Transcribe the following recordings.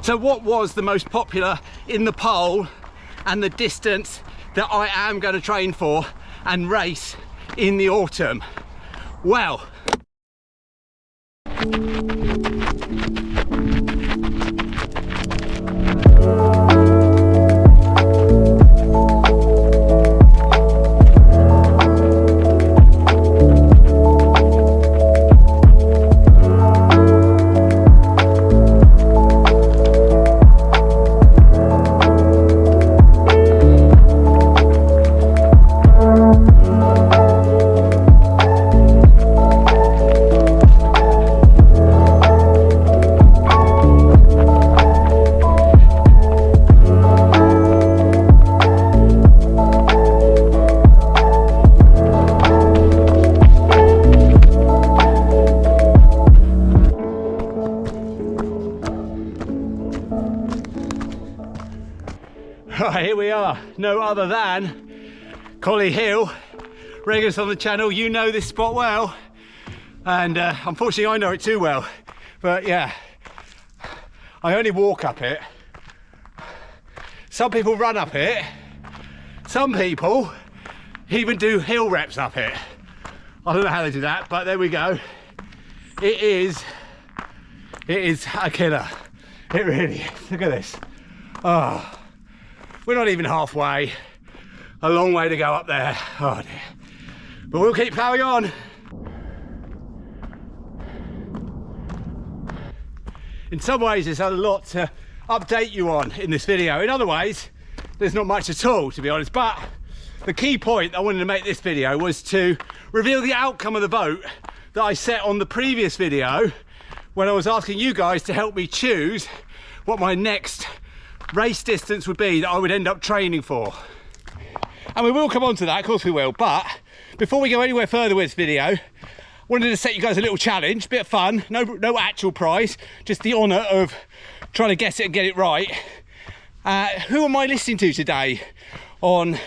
So what was the most popular in the poll and the distance that I am going to train for and race in the autumn? Well, right, here we are, no other than Collie Hill. Regulars on the channel, you know this spot well, and unfortunately I know it too well, but yeah, I only walk up it. Some people run up it, some people even do hill reps up it. I don't know how they do that, but there we go. It is a killer, it really is. Look at this. Oh, we're not even halfway. A long way to go up there. Oh dear. But we'll keep plowing on. In some ways, there's a lot to update you on in this video. In other ways, there's not much at all, to be honest. But the key point I wanted to make this video was to reveal the outcome of the vote that I set on the previous video when I was asking you guys to help me choose what my next race distance would be that I would end up training for. And we will come on to that, of course we will, but before we go anywhere further with this video, I wanted to set you guys a little challenge, bit of fun, no actual prize, just the honour of trying to guess it and get it right. Who am I listening to today on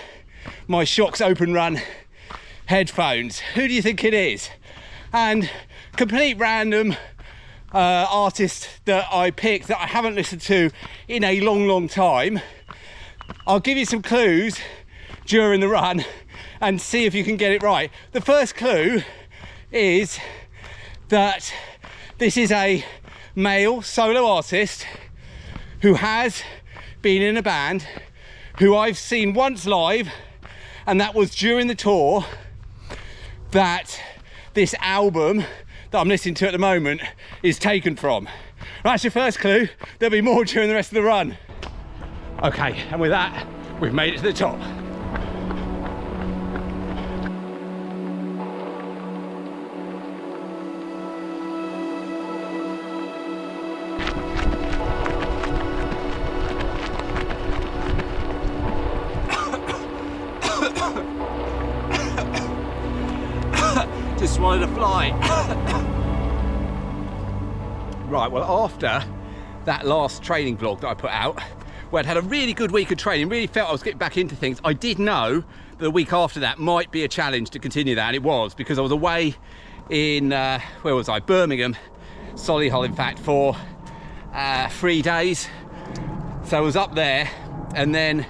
my Shocks Open Run headphones? Who do you think it is? And complete random artist that I picked that I haven't listened to in a long time. I'll give you some clues during the run and see if you can get it right. The first clue is that this is a male solo artist who has been in a band, who I've seen once live, and that was during the tour that this album that I'm listening to at the moment is taken from. That's your first clue. There'll be more during the rest of the run. Okay, and with that, we've made it to the top. Just swallowed a fly. Right, well, after that last training vlog that I put out, where I'd had a really good week of training, really felt I was getting back into things, I did know that the week after that might be a challenge to continue that, and it was, because I was away in, where was I? Birmingham, Solihull in fact, for 3 days. So I was up there, and then,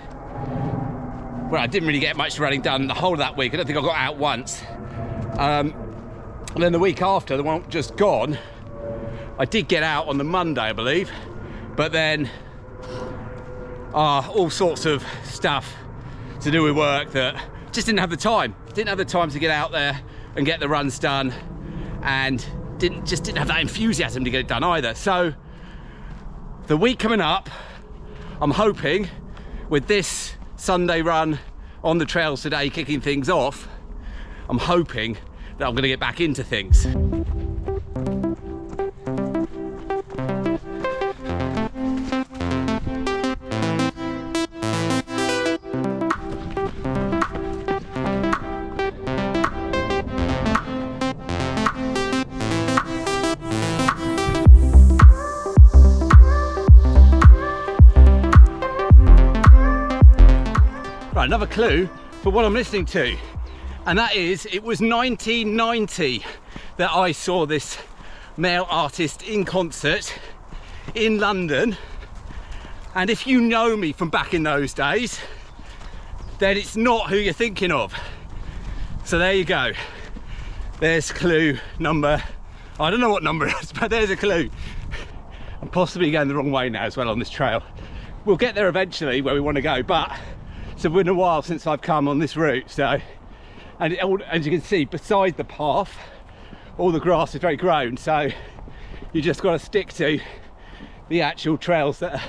well, I didn't really get much running done the whole of that week. I don't think I got out once. And then the week after, the one just gone, I did get out on the Monday, I believe, but then all sorts of stuff to do with work that just didn't have the time. Didn't have the time to get out there and get the runs done, and just didn't have that enthusiasm to get it done either. So the week coming up, I'm hoping with this Sunday run on the trails today kicking things off, I'm hoping that I'm going to get back into things. Right, another clue for what I'm listening to, and that is, it was 1990 that I saw this male artist in concert in London, And if you know me from back in those days, then it's not who you're thinking of. So there you go. There's clue number, I don't know what number it is, but there's a clue. I'm possibly going the wrong way now as well on this trail. We'll get there eventually where we want to go, but it's been a while since I've come on this route. So, and as you can see, beside the path, all the grass is very grown. So you just got to stick to the actual trails that are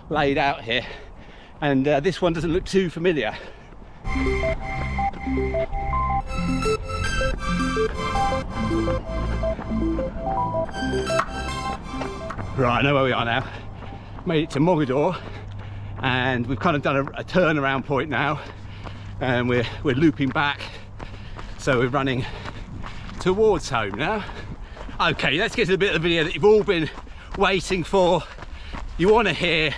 laid out here. And this one doesn't look too familiar. Right, I know where we are now. Made it to Mogador, and we've kind of done a turnaround point now, and we're looping back, so we're running towards home now. Okay, let's get to the bit of the video that you've all been waiting for. You want to hear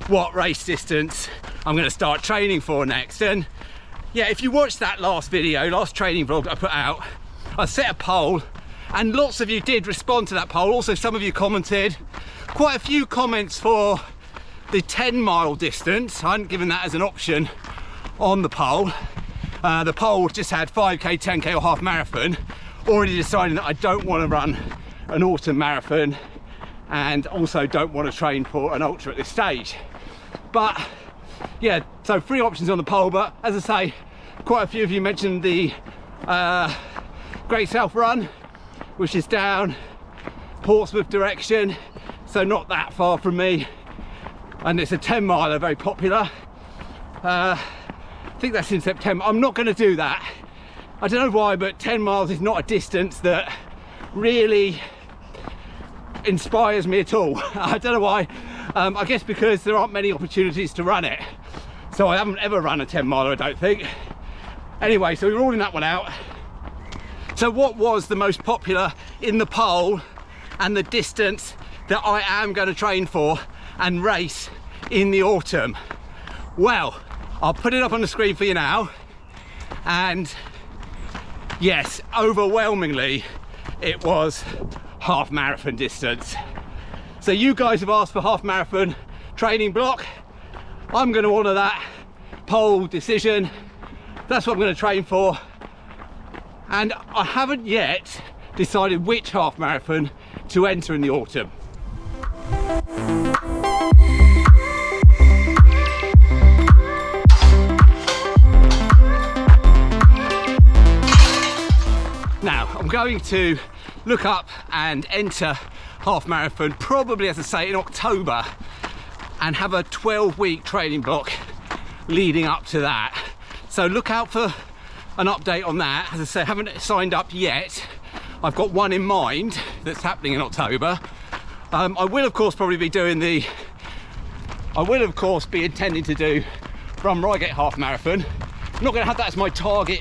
what race distance I'm going to start training for next. And yeah, if you watched that last video, last training vlog I put out, I set a poll and lots of you did respond to that poll. Also, some of you commented. Quite a few comments for the 10-mile distance. I hadn't given that as an option on the poll. The poll just had 5k, 10k or half marathon. Already deciding that I don't want to run an autumn marathon and also don't want to train for an ultra at this stage. But yeah, so 3 options on the poll, but as I say, quite a few of you mentioned the Great South Run, which is down Portsmouth direction, so not that far from me, and it's a 10-miler, very popular. I think that's in September. I'm not going to do that. I don't know why, but 10 miles is not a distance that really inspires me at all. I don't know why. I guess because there aren't many opportunities to run it, so I haven't ever run a 10-miler, I don't think. Anyway, so we're ruling that one out. So what was the most popular in the poll and the distance that I am going to train for and race in the autumn? Well, I'll put it up on the screen for you now, and yes, overwhelmingly it was half marathon distance. So you guys have asked for half marathon training block. I'm going to honour that poll decision. That's what I'm going to train for, and I haven't yet decided which half marathon to enter in the autumn. Now I'm going to look up and enter half marathon probably, as I say, in October, and have a 12-week training block leading up to that. So look out for an update on that. As I say, I haven't signed up yet. I've got one in mind that's happening in October. I will of course probably be doing the, I will of course be intending to do Run Reigate half marathon. I'm not going to have that as my target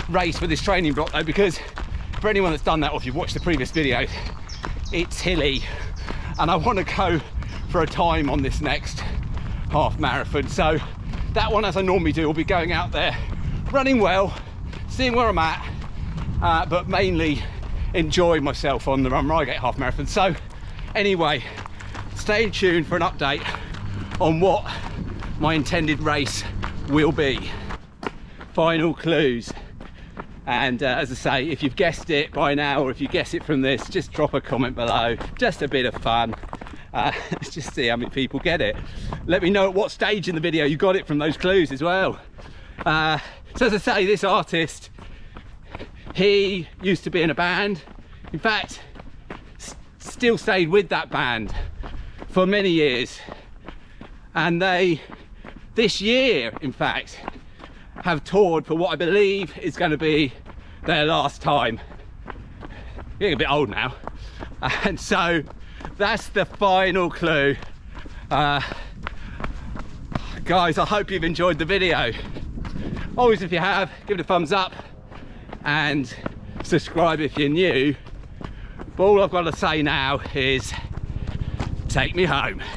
race for this training block though, because for anyone that's done that, or if you've watched the previous video, it's hilly and I want to go for a time on this next half marathon. So that one, as I normally do, will be going out there, running well, seeing where I'm at, but mainly enjoy myself on the Run Reigate half marathon. So anyway, stay tuned for an update on what my intended race will be. Final clues, and as I say, if you've guessed it by now, or if you guess it from this, just drop a comment below. Just a bit of fun. Let's just see how many people get it. Let me know at what stage in the video you got it from those clues as well. So as I say, this artist, he used to be in a band. In fact, still stayed with that band for many years, and they this year in fact have toured for what I believe is going to be their last time. Getting a bit old now, and so that's the final clue. Guys, I hope you've enjoyed the video. Always, if you have, give it a thumbs up and subscribe if you're new. But all I've got to say now is take me home.